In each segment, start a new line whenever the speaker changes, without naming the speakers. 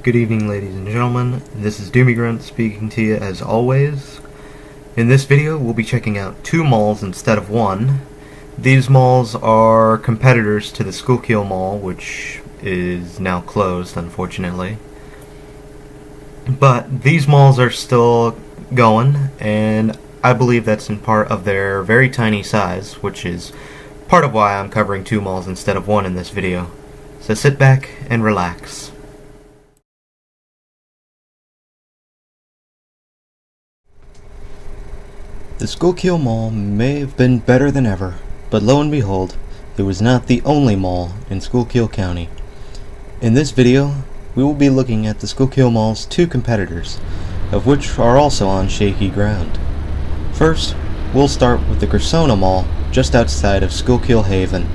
Good evening, ladies and gentlemen. This is Doomie Grunt speaking to you as always. In this video, we'll be checking out two malls instead of one. These malls are competitors to the Schuylkill Mall, which is now closed, unfortunately. But these malls are still going, and I believe that's in part of their very tiny size, which is part of why I'm covering two malls instead of one in this video. So sit back and relax. The Schuylkill Mall may have been better than ever, but lo and behold, it was not the only mall in Schuylkill County. In this video, we will be looking at the Schuylkill Mall's two competitors, of which are also on shaky ground. First, we'll start with the Cressona Mall, just outside of Schuylkill Haven.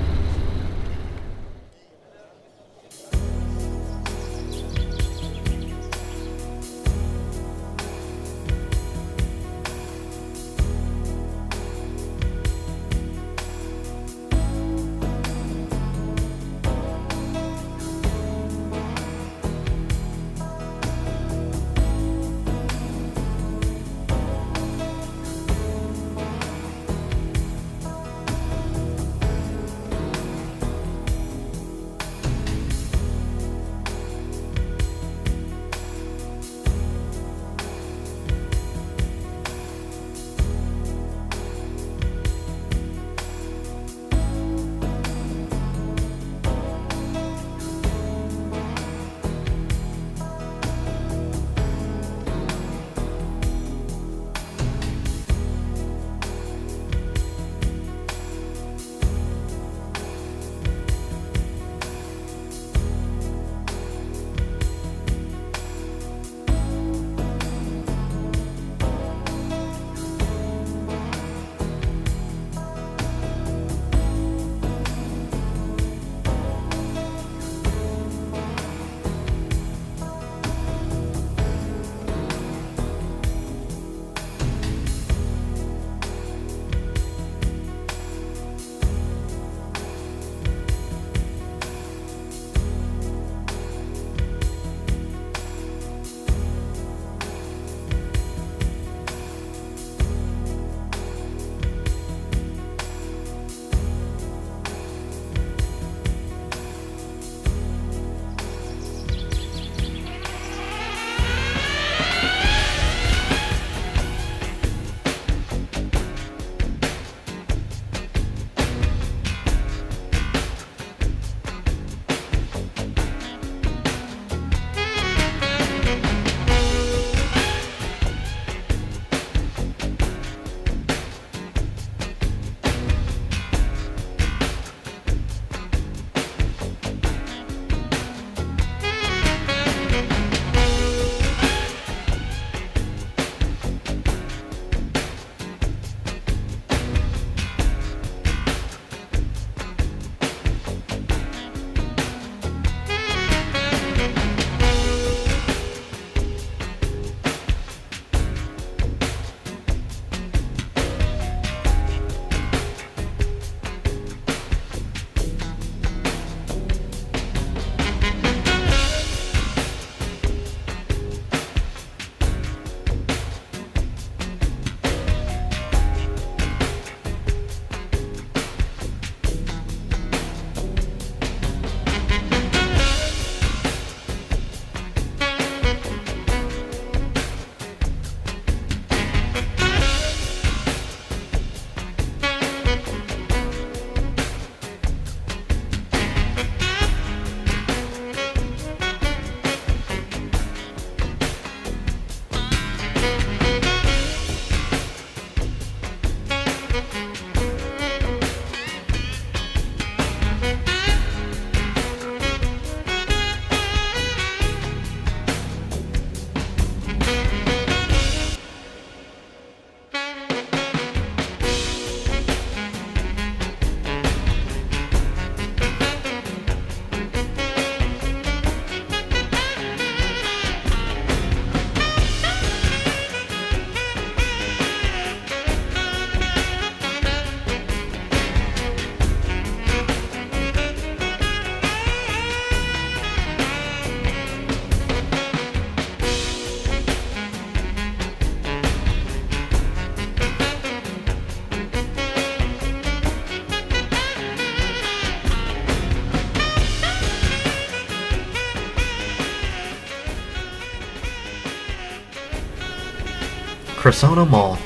Cressona Mall.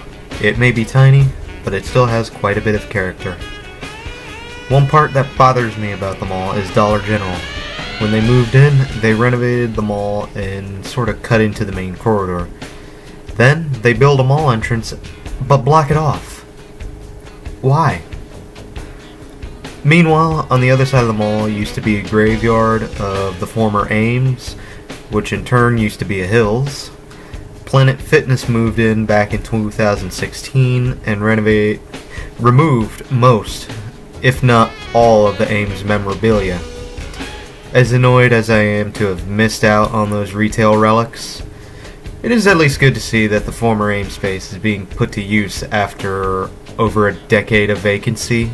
It may be tiny, but it still has quite a bit of character. One part that bothers me about the mall is Dollar General. When they moved in, they renovated the mall and sort of cut into the main corridor. Then, they build a mall entrance, but block it off. Why? Meanwhile, on the other side of the mall used to be a graveyard of the former Ames, which in turn used to be a Hills. Planet Fitness moved in back in 2016 and removed most, if not all, of the Ames memorabilia. As annoyed as I am to have missed out on those retail relics, it is at least good to see that the former Ames space is being put to use after over a decade of vacancy.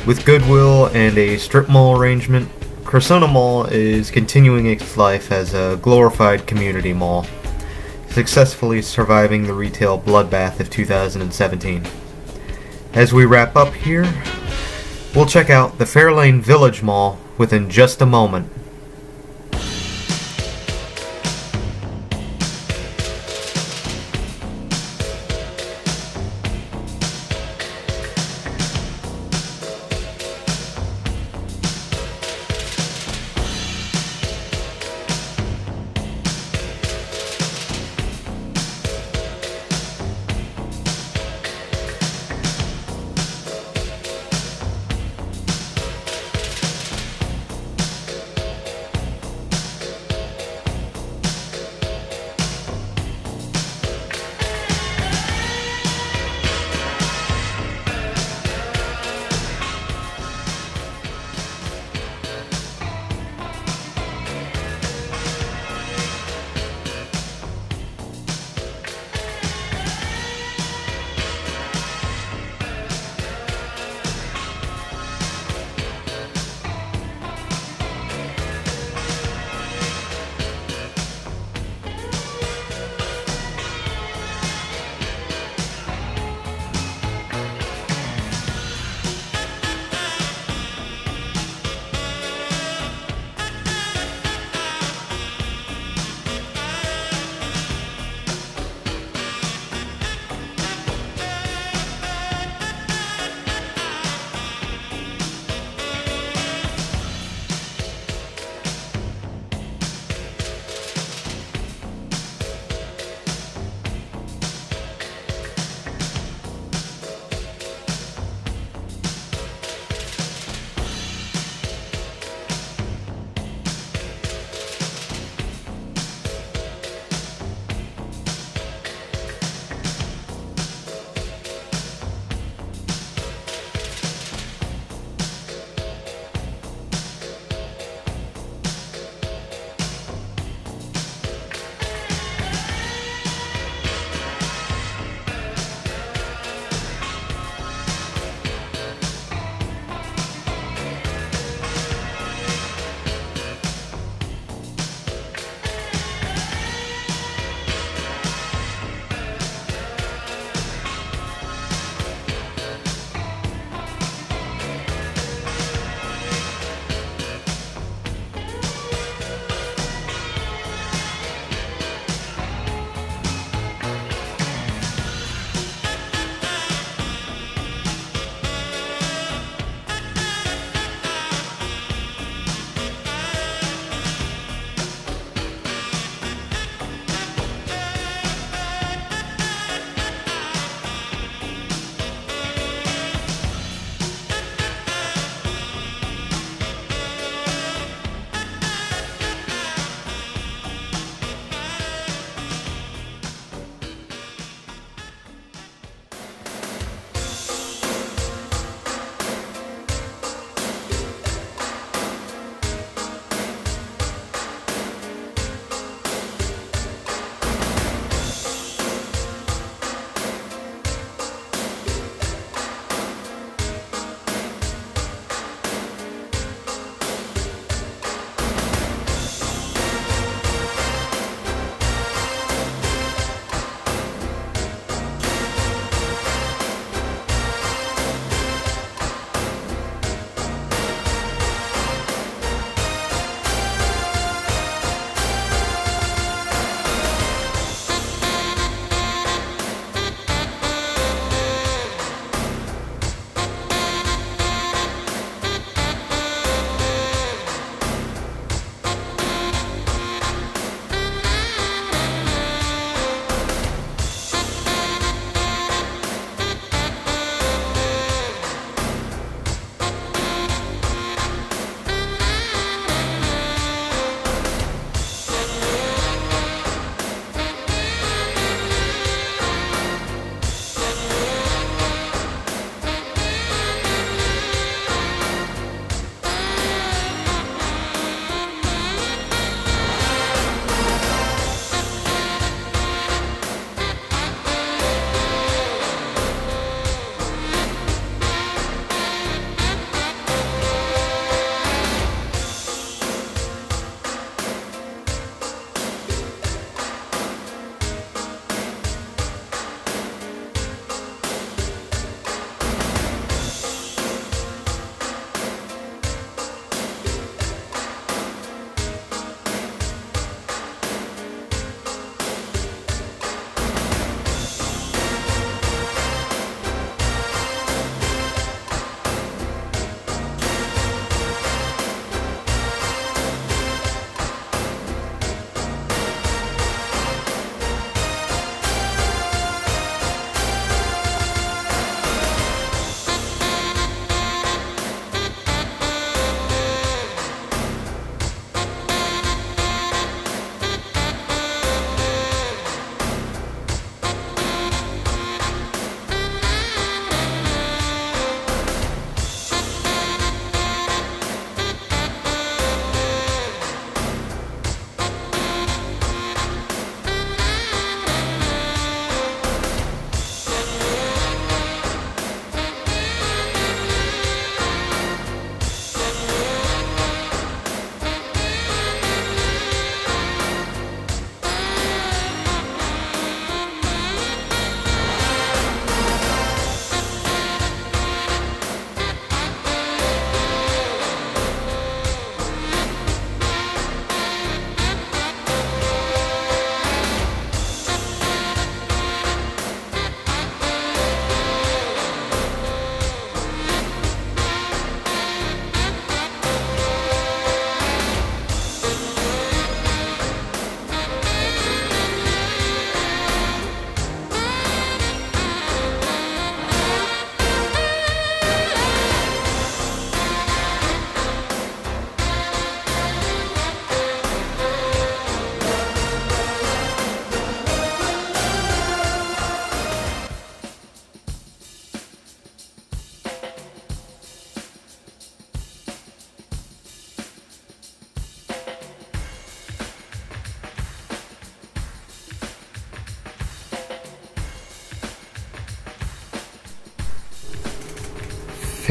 With goodwill and a strip mall arrangement, Cressona Mall is continuing its life as a glorified community mall, successfully surviving the retail bloodbath of 2017. As we wrap up here, we'll check out the Fairlane Village Mall within just a moment.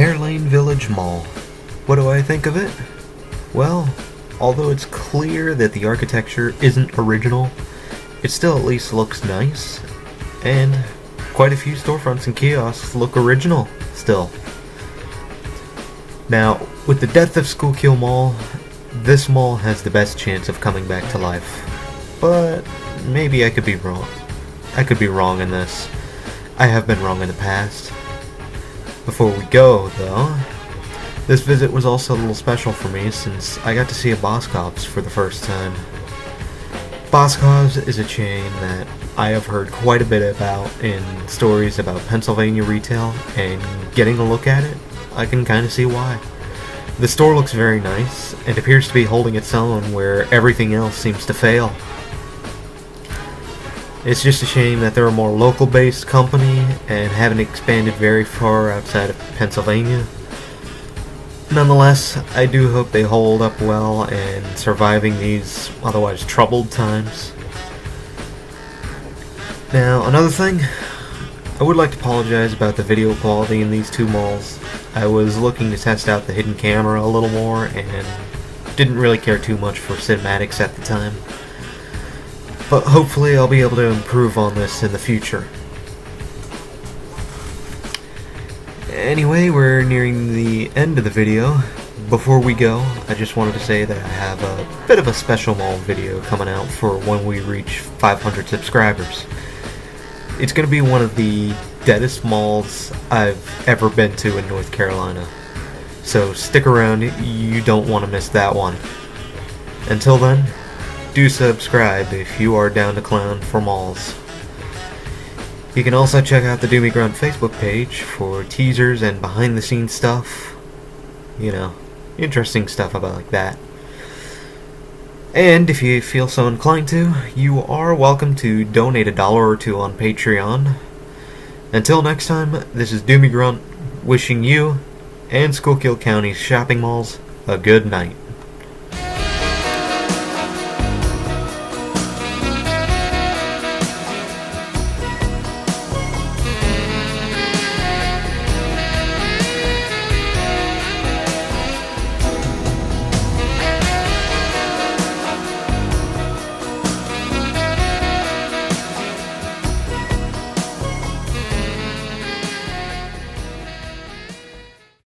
Fairlane Village Mall. What do I think of it? Well, although it's clear that the architecture isn't original, it still at least looks nice, and quite a few storefronts and kiosks look original still. Now, with the death of Schuylkill Mall, this mall has the best chance of coming back to life. But maybe I could be wrong. I could be wrong in this. I have been wrong in the past. Before we go, though, this visit was also a little special for me since I got to see a Boscov's for the first time. Boscov's is a chain that I have heard quite a bit about in stories about Pennsylvania retail, and getting a look at it, I can kind of see why. The store looks very nice, and appears to be holding its own where everything else seems to fail. It's just a shame that they're a more local-based company and haven't expanded very far outside of Pennsylvania. Nonetheless, I do hope they hold up well and surviving these otherwise troubled times. Now, another thing, I would like to apologize about the video quality in these two malls. I was looking to test out the hidden camera a little more and didn't really care too much for cinematics at the time. But hopefully I'll be able to improve on this in the future. Anyway, we're nearing the end of the video. Before we go, I just wanted to say that I have a bit of a special mall video coming out for when we reach 500 subscribers. It's going to be one of the deadest malls I've ever been to in North Carolina. So stick around, you don't want to miss that one. Until then, do subscribe if you are down to clown for malls. You can also check out the Doomie Grunt Facebook page for teasers and behind the scenes stuff. You know, interesting stuff about like that. And if you feel so inclined to, you are welcome to donate $1 or $2 on Patreon. Until next time, this is Doomie Grunt wishing you and Schuylkill County's shopping malls a good night.